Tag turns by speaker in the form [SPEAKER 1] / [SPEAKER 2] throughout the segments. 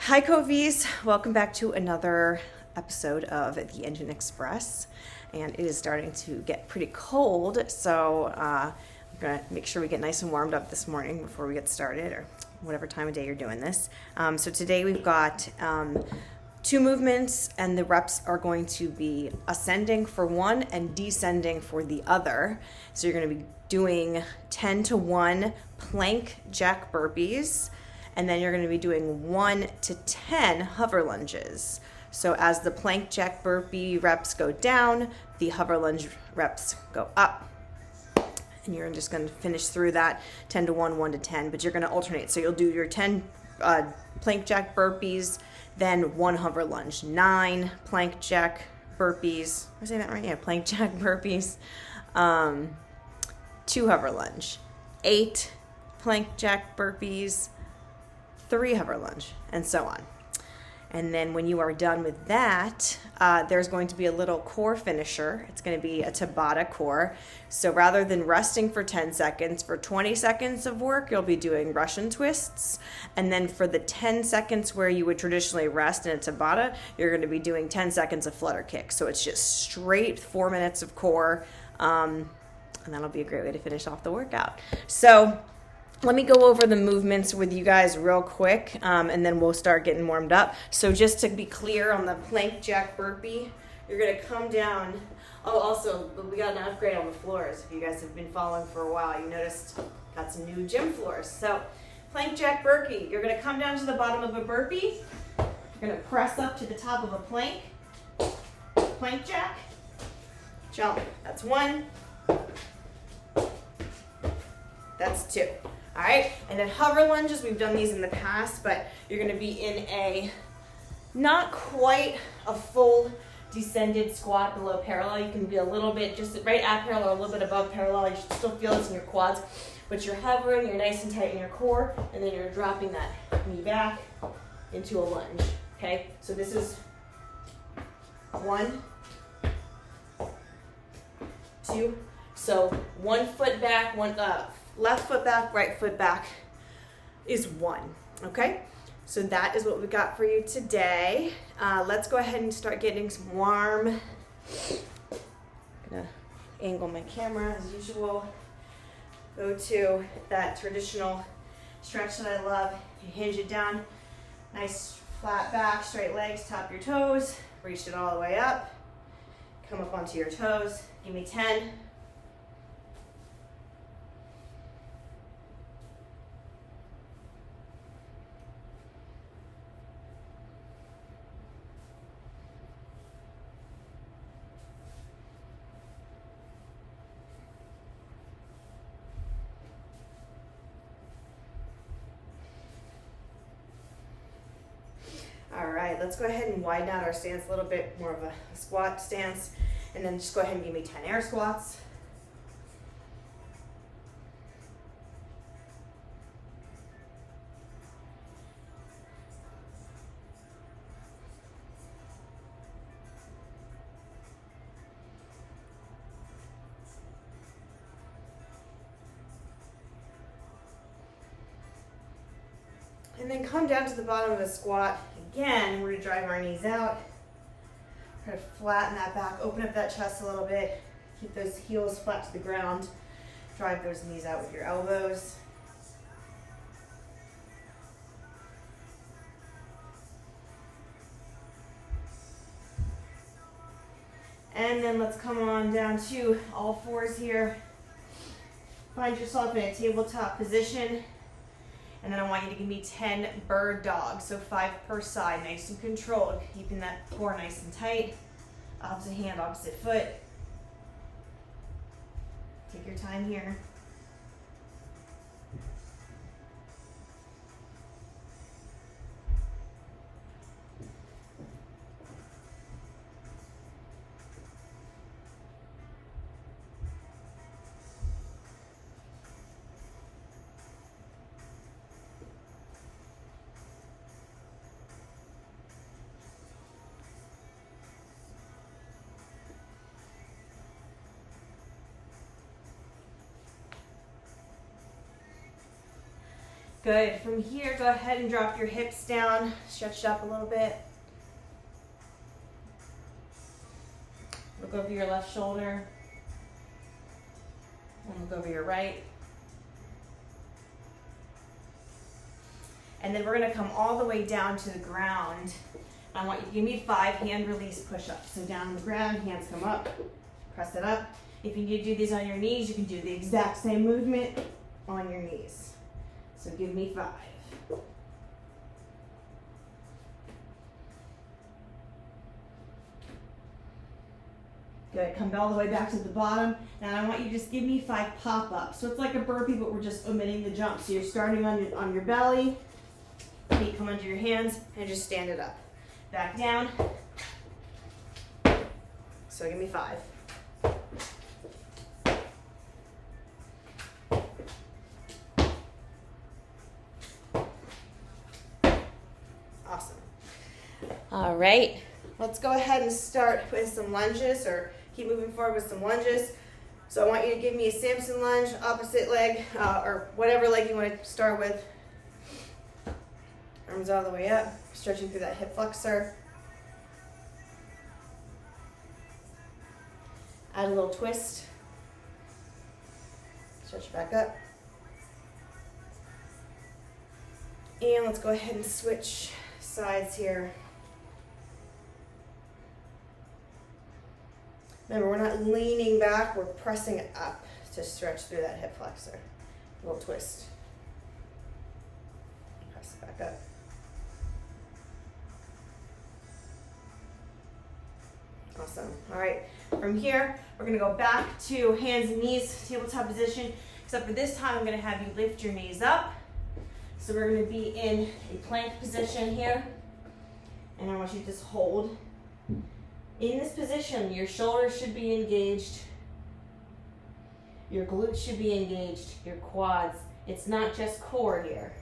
[SPEAKER 1] Hi Covies, welcome back to another episode of the Engine Express. And it is starting to get pretty cold, so I'm gonna make sure we get nice and warmed up this morning before we get started, or whatever time of day you're doing this. So today we've got two movements, and the reps are going to be ascending for one and descending for the other. So you're gonna be doing 10 to 1 plank jack burpees, and then you're going to be doing 1 to 10 hover lunges. So as the plank jack burpee reps go down, the hover lunge reps go up. And you're just going to finish through that 10 to 1, 1 to 10, but you're going to alternate. So you'll do your 10 plank jack burpees, then 1 hover lunge, 9 plank jack burpees. Am I saying that right? Yeah, plank jack burpees, 2 hover lunge, 8 plank jack burpees, 3 hover lunge, and so on. And then when you are done with that, there's going to be a little core finisher. It's going to be a Tabata core. So rather than resting for 10 seconds, for 20 seconds of work, you'll be doing Russian twists. And then for the 10 seconds where you would traditionally rest in a Tabata, you're going to be doing 10 seconds of Flutter Kicks. So it's just straight 4 minutes of core. And that'll be a great way to finish off the workout. So let me go over the movements with you guys real quick, and then we'll start getting warmed up. So just to be clear on the plank jack burpee, you're going to come down. Oh, also, we got an upgrade on the floors. If you guys have been following for a while, you noticed got some new gym floors. So plank jack burpee, you're going to come down to the bottom of a burpee. You're going to press up to the top of a plank. Plank jack. Jump. That's 1. That's 2. All right, and then hover lunges, we've done these in the past, but you're gonna be in a, not quite a full descended squat below parallel. You can be a little bit, just right at parallel, a little bit above parallel. You should still feel this in your quads, but you're hovering, you're nice and tight in your core, and then you're dropping that knee back into a lunge, okay? So this is 1, 2, so 1 foot back, left foot back, right foot back is 1, okay? So that is what we got for you today. Let's go ahead and start getting some warm. I'm gonna angle my camera as usual. Go to that traditional stretch that I love. You hinge it down, nice flat back, straight legs, tap your toes, reach it all the way up, come up onto your toes, give me 10. All right, let's go ahead and widen out our stance a little bit, more of a squat stance, and then just go ahead and give me 10 air squats. And then come down to the bottom of a squat. Again, we're going to drive our knees out. Try to flatten that back, open up that chest a little bit. Keep those heels flat to the ground. Drive those knees out with your elbows. And then let's come on down to all fours here. Find yourself in a tabletop position. And then I want you to give me 10 bird dogs, so 5 per side, nice and controlled, keeping that core nice and tight. Opposite hand, opposite foot. Take your time here. Good. From here, go ahead and drop your hips down, stretch it up a little bit. Look over your left shoulder. And look over your right. And then we're gonna come all the way down to the ground. I want you to give me 5 hand release push-ups. So down on the ground, hands come up, press it up. If you need to do these on your knees, you can do the exact same movement on your knees. So give me 5. Good, come all the way back to the bottom. Now I want you to just give me 5 pop-ups. So it's like a burpee, but we're just omitting the jump. So you're starting on your belly, feet come under your hands, and just stand it up. Back down. So give me 5. Awesome. All right, let's go ahead and start with some lunges, or keep moving forward with some lunges. So I want you to give me a Samson lunge, opposite leg, or whatever leg you want to start with. Arms all the way up, stretching through that hip flexor. Add a little twist. Stretch back up. And let's go ahead and switch sides here. Remember, we're not leaning back, we're pressing it up to stretch through that hip flexor. A little twist. Press it back up. Awesome. All right, from here, we're gonna go back to hands and knees, tabletop position, except for this time, I'm gonna have you lift your knees up. So we're gonna be in a plank position here, and I want you to just hold. In this position, your shoulders should be engaged, your glutes should be engaged, your quads. It's not just core here.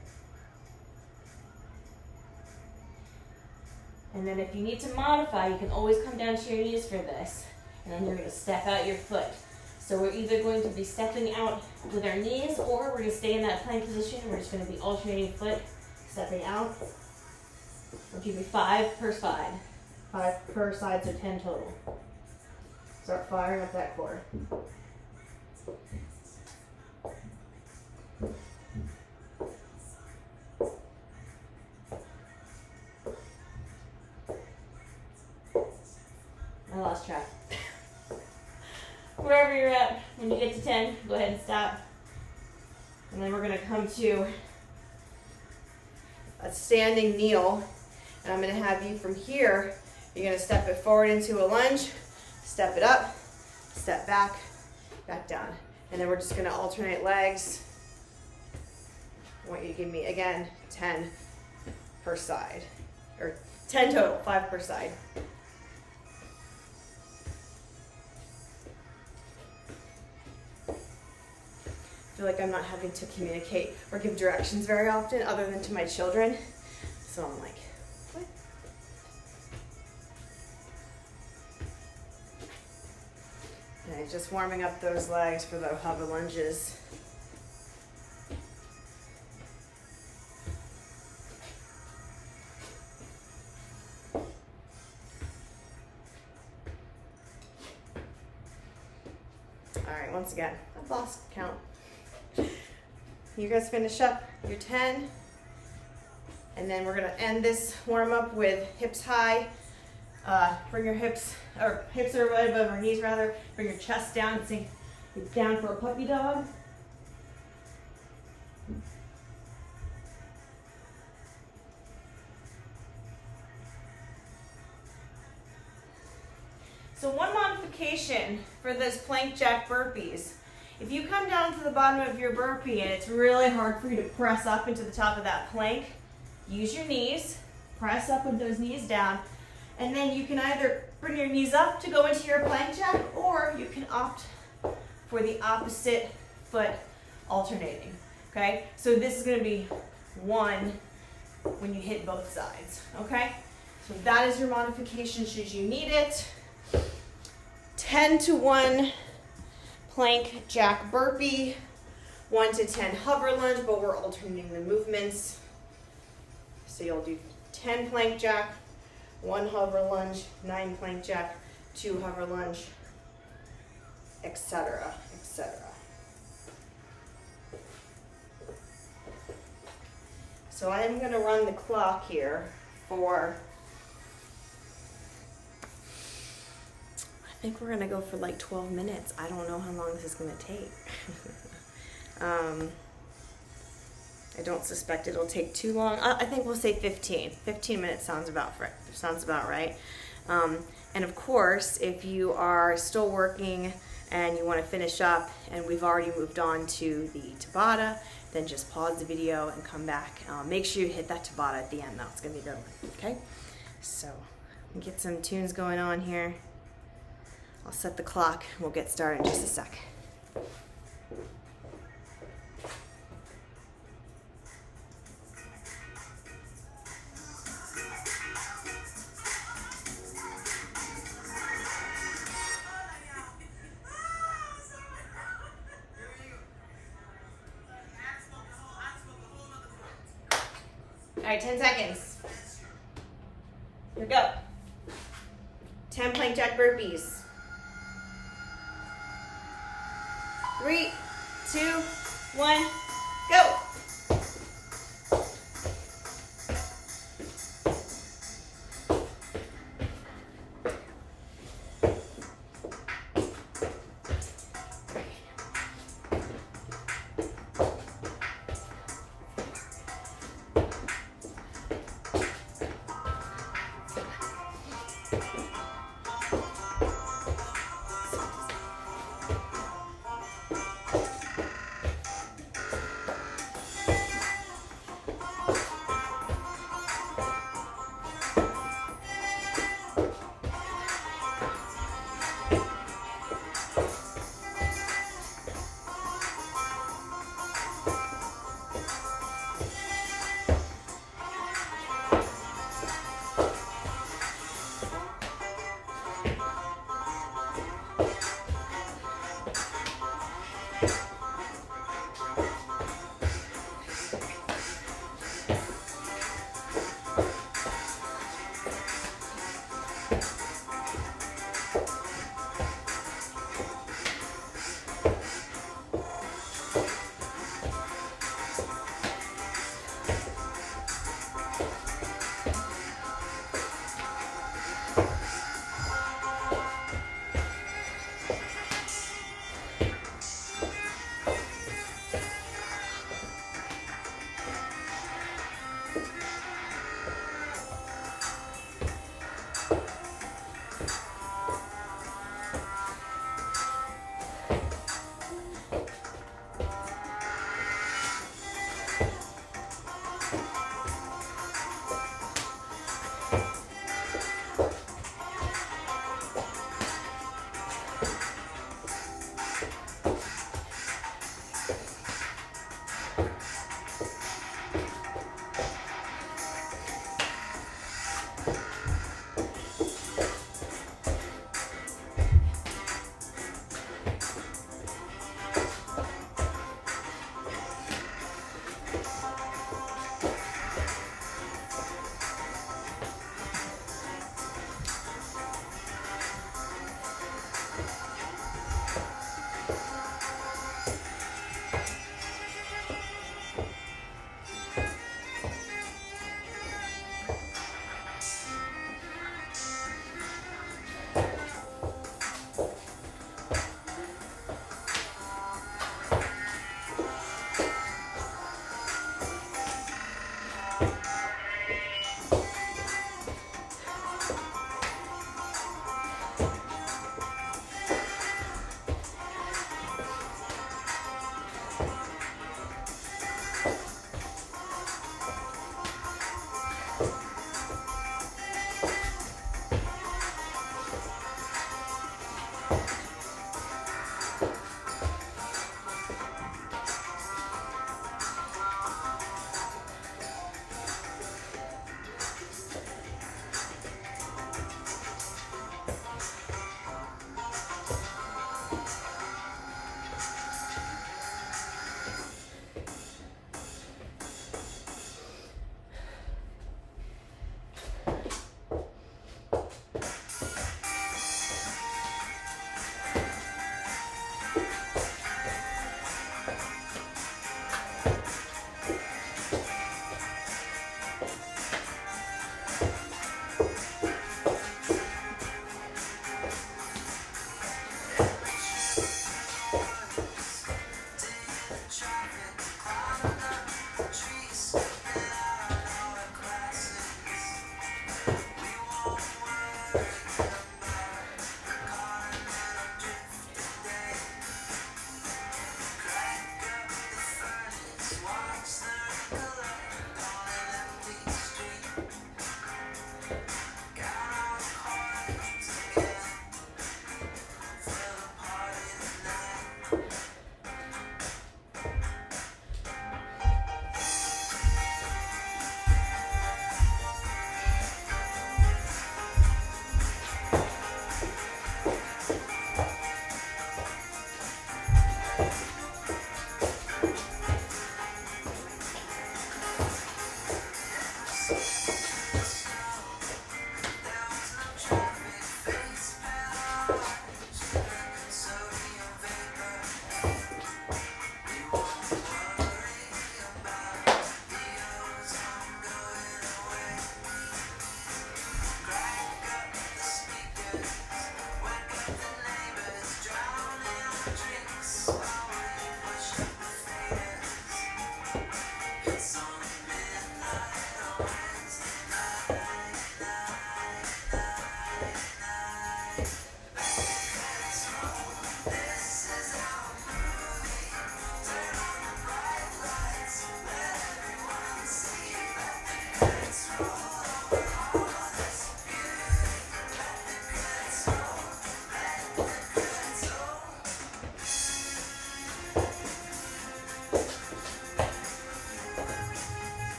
[SPEAKER 1] And then if you need to modify, you can always come down to your knees for this. And then you're gonna step out your foot. So we're either going to be stepping out with our knees, or we're gonna stay in that plank position. We're just gonna be alternating foot, stepping out. We'll give you 5 per side. 5 per side, so 10 total. Start firing up that core. I lost track. Wherever you're at, when you get to 10, go ahead and stop. And then we're gonna come to a standing kneel. And I'm gonna have you from here, you're gonna step it forward into a lunge, step it up, step back, back down. And then we're just gonna alternate legs. I want you to give me, again, 10 per side. Or 10 total, 5 per side. I feel like I'm not having to communicate or give directions very often, other than to my children. So I'm like, what? Okay, just warming up those legs for the hover lunges. All right, once again, I've lost count. You guys finish up your 10, and then we're gonna end this warm up with hips high. Bring your hips are right above our knees rather. Bring your chest down, sink down for a puppy dog. So one modification for those plank jack burpees. If you come down to the bottom of your burpee and it's really hard for you to press up into the top of that plank, use your knees, press up with those knees down, and then you can either bring your knees up to go into your plank jack, or you can opt for the opposite foot alternating, okay? So this is gonna be 1 when you hit both sides, okay? So that is your modification should you need it. 10 to 1 plank jack burpee. 1 to 10 hover lunge, but we're alternating the movements. So you'll do 10 plank jack, 1 hover lunge, 9 plank jack, 2 hover lunge, etc., etc. So I'm going to run the clock here for, I think we're going to go for like 12 minutes. I don't know how long this is going to take. I don't suspect it'll take too long. I think we'll say 15. 15 minutes sounds about right. And of course, if you are still working and you want to finish up and we've already moved on to the Tabata, then just pause the video and come back. Make sure you hit that Tabata at the end though. It's going to be a good one, okay? So, get some tunes going on here. I'll set the clock. We'll get started in just a sec. All right, 10 seconds. Here we go. 10 plank jack burpees. 3, 2, 1, go.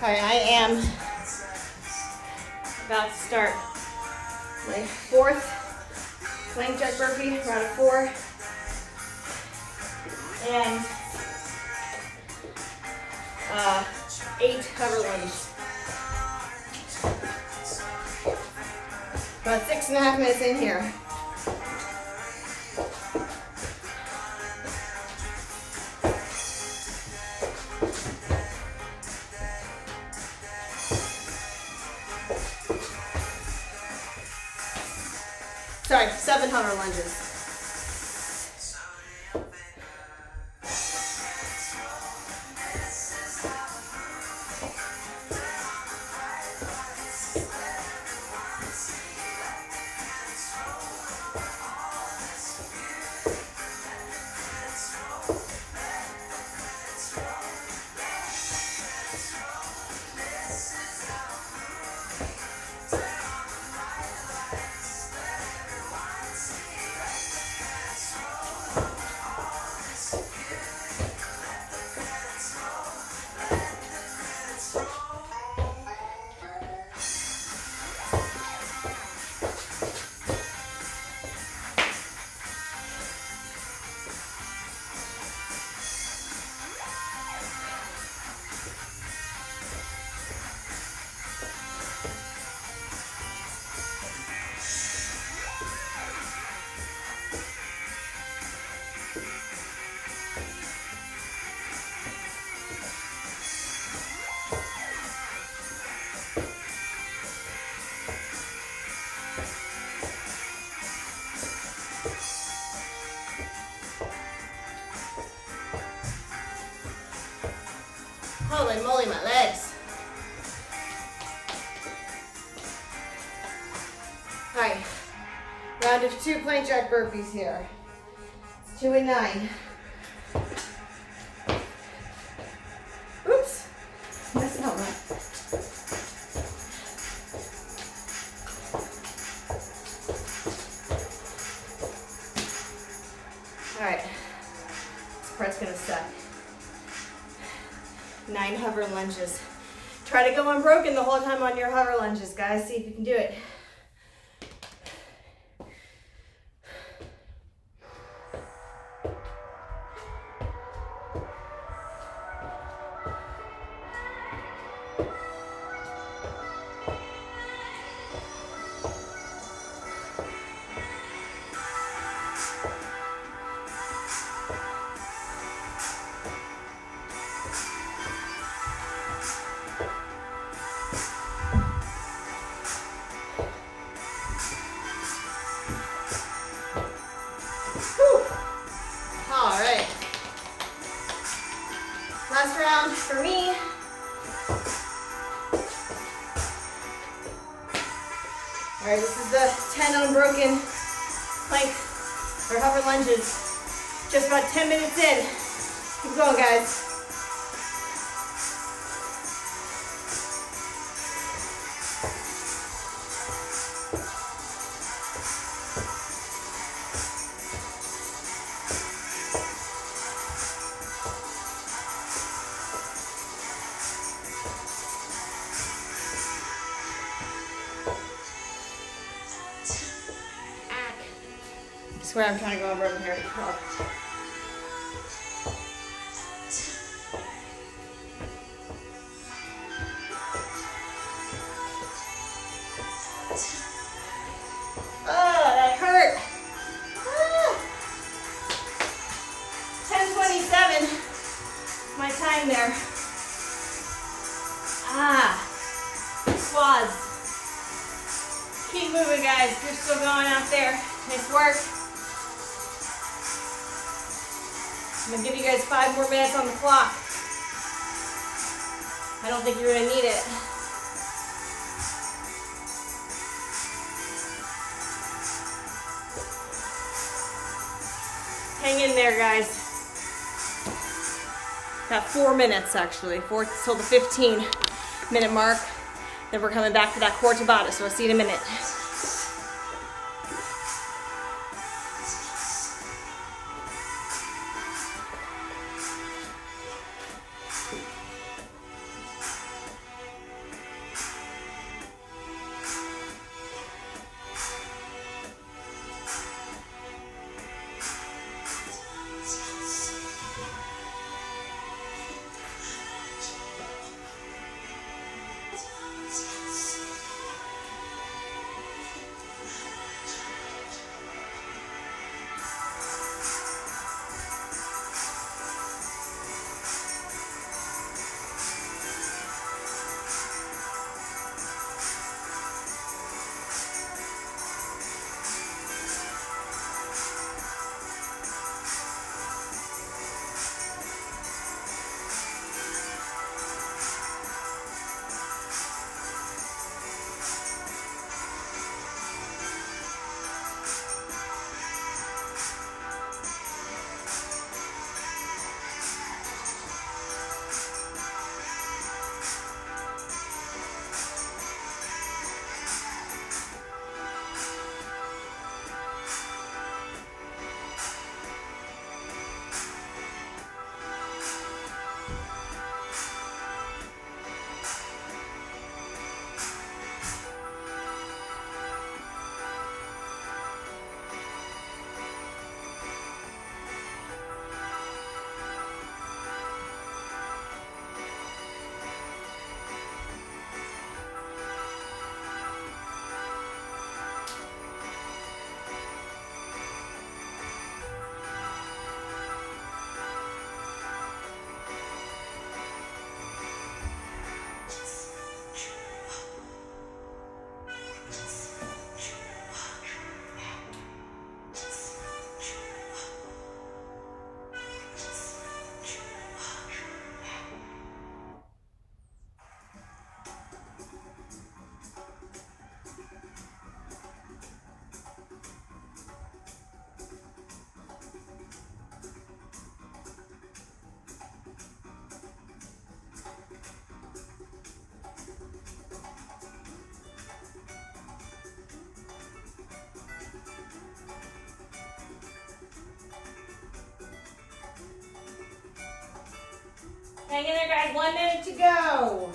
[SPEAKER 1] All right, I am about to start my 4th plank jack burpee, round of 4, and 8 hover lunge. About 6.5 minutes in here. Sorry, 7 hover lunges. Holy moly, my legs. All right, round of 2 plank jack burpees here. It's 2 and 9. Oops, that's not right. All right, this part's gonna suck. 9 hover lunges. Try to go unbroken the whole time on your hover lunges, guys. See if you can do it. All right. Last round for me. All right, this is the 10 unbroken plank or hover lunges. Just about 10 minutes in. Keep going, guys. I swear I'm trying to go over here. Oh. Oh, that hurt. Ah. 10:27. My time there. Quads. Keep moving, guys. You're still going out there. Nice work. I'm gonna give you guys 5 more minutes on the clock. I don't think you're gonna need it. Hang in there, guys. Got 4 minutes actually, 4 till the 15-minute mark. Then we're coming back to that core Tabata, so I'll see you in a minute. Hang in there, guys. 1 minute to go.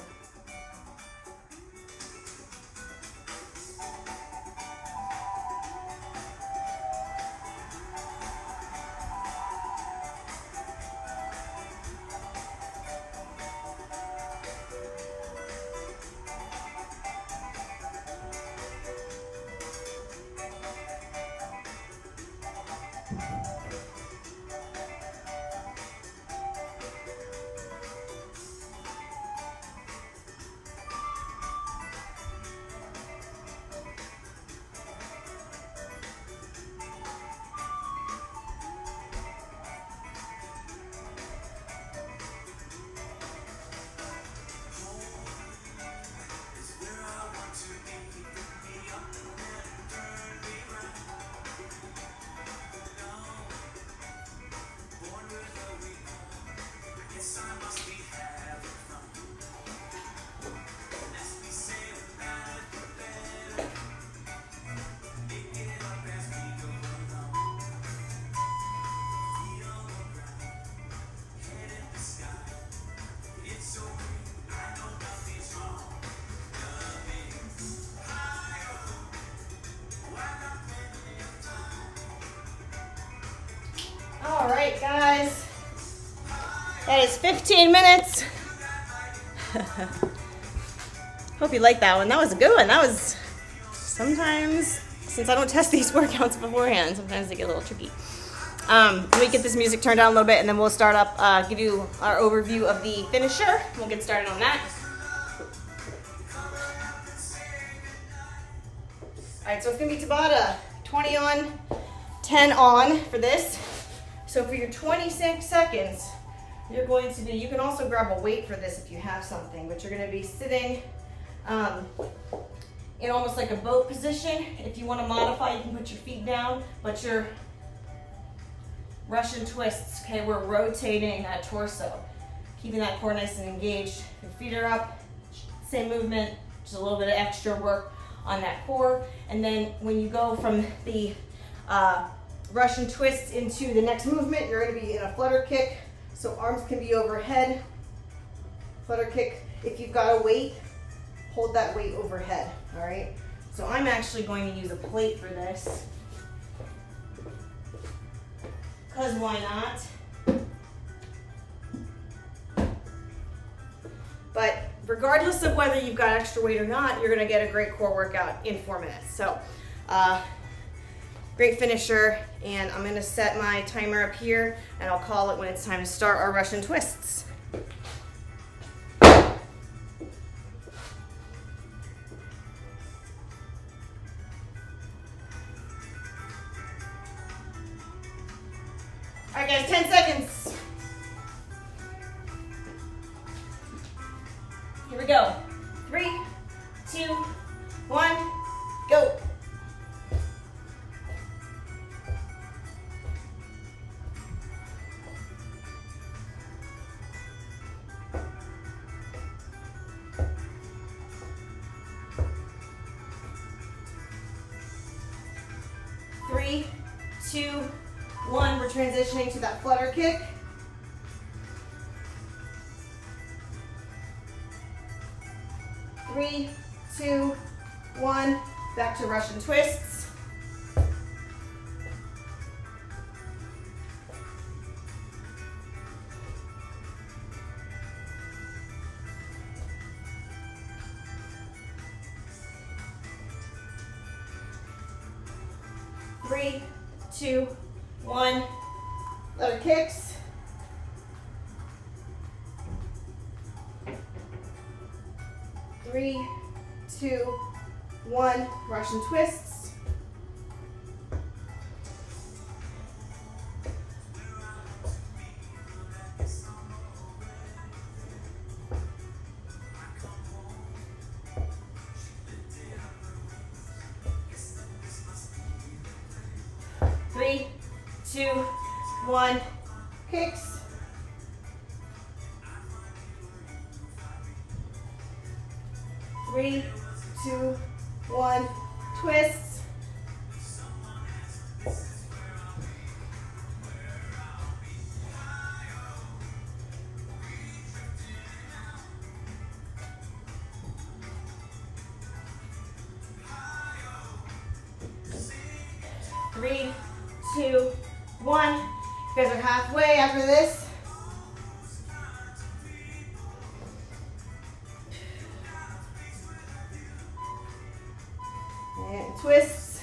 [SPEAKER 1] All right, guys, that is 15 minutes. Hope you liked that one. That was a good one. That was, sometimes, since I don't test these workouts beforehand, sometimes they get a little tricky. Let me get this music turned down a little bit, and then we'll start up, give you our overview of the finisher. We'll get started on that. All right, so it's gonna be Tabata, 20 on, 10 on for this. So for your 26 seconds, you're going to be, you can also grab a weight for this if you have something, but you're gonna be sitting in almost like a boat position. If you wanna modify, you can put your feet down, but your Russian twists, okay, we're rotating that torso, keeping that core nice and engaged. Your feet are up, same movement, just a little bit of extra work on that core. And then when you go from the Russian twist into the next movement, you're going to be in a flutter kick. So arms can be overhead. Flutter kick. If you've got a weight, hold that weight overhead. All right. So I'm actually going to use a plate for this. Because why not? But regardless of whether you've got extra weight or not, you're going to get a great core workout in 4 minutes. So great finisher, and I'm gonna set my timer up here, and I'll call it when it's time to start our Russian twists. All right, guys, 10 seconds. Here we go. 3, 2, 1, go. 3, 2, 1. We're transitioning to that flutter kick. 3, 2, 1. Back to Russian twists. 3, 2, 1. Flutter kicks. 3, 2, 1. Russian twists. 3, 2, 1. Kicks. 3, 2, 1. Twists. 3, halfway after this. And twists.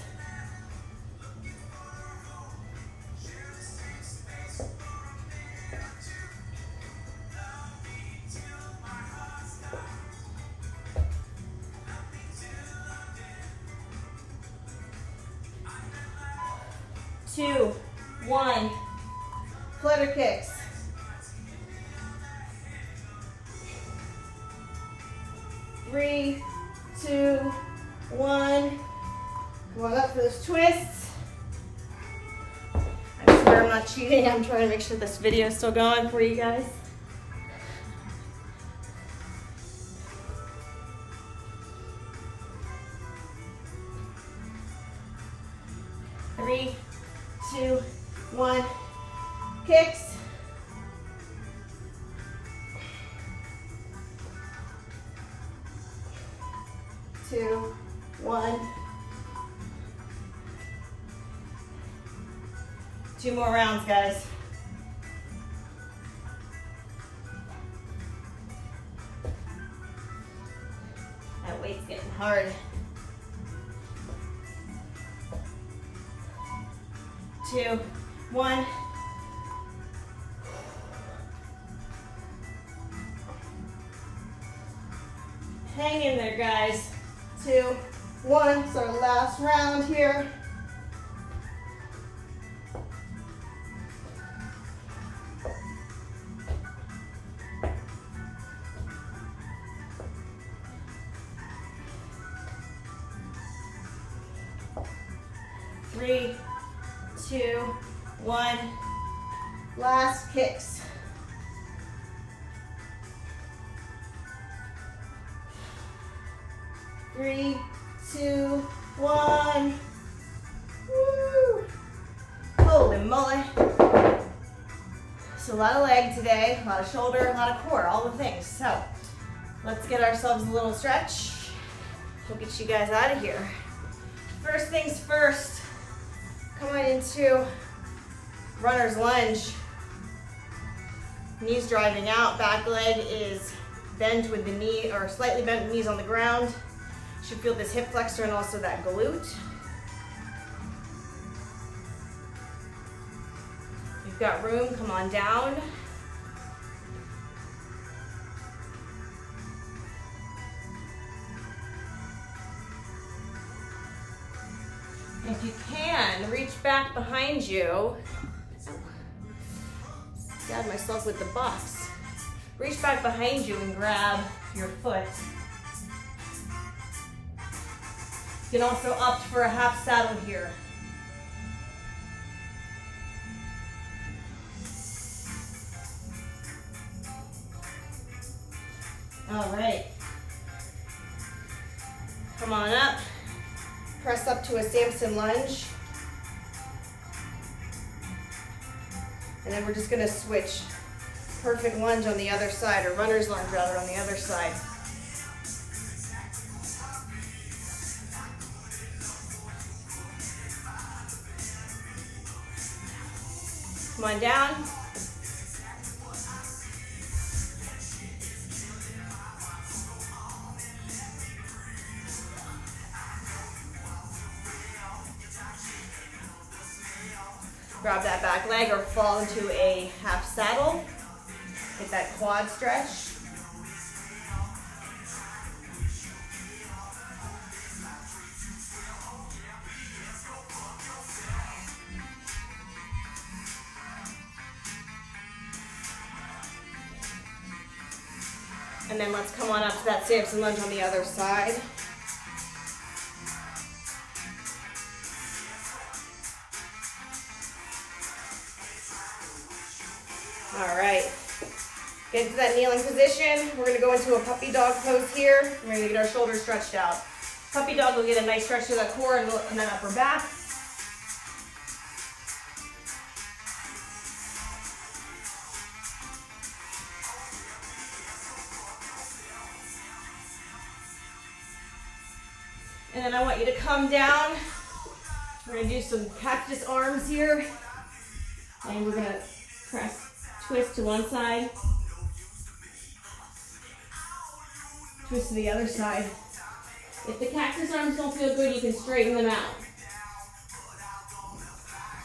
[SPEAKER 1] Two, one, flutter kicks. Three, two, one. Come on up for those twists. I swear I'm not cheating. I'm trying to make sure this video is still going for you guys. Three, two, one, kicks. Two, one. Two more rounds, guys. That weight's getting hard. Two, one. Hang in there, guys. Two, one. It's our last round here. Three, two, one. Last kicks. Three, two, one. Woo! Holy moly. So a lot of leg today, a lot of shoulder, a lot of core, all the things. So let's get ourselves a little stretch. We'll get you guys out of here. First things first, coming into runner's lunge. Knees driving out, back leg is bent with the knee, or slightly bent knees on the ground. You should feel this hip flexor and also that glute. You've got room, come on down. If you can, reach back behind you. Stabbed myself with the box. Reach back behind you and grab your foot. You can also opt for a half saddle here. All right. Come on up. Press up to a Samson lunge. And then we're just gonna switch perfect lunge on the other side, or runner's lunge rather, on the other side. Come on down. Grab that back leg or fall into a half saddle. Get that quad stretch. And then let's come on up to that Samson lunge on the other side. All right, get into that kneeling position. We're gonna go into a puppy dog pose here. We're gonna get our shoulders stretched out. Puppy dog will get a nice stretch to the core and then upper back. And then I want you to come down. We're gonna do some cactus arms here. And we're gonna
[SPEAKER 2] Press, twist to one side. Twist to the other side. If the cactus arms don't feel good, you can straighten them out.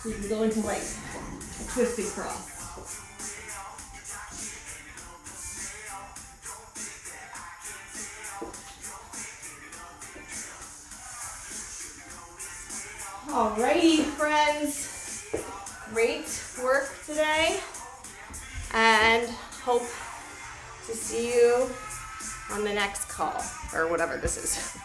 [SPEAKER 2] So you can go into like a twisted cross.
[SPEAKER 1] Alrighty, friends. Great work today. And hope to see you on the next call, or whatever this is.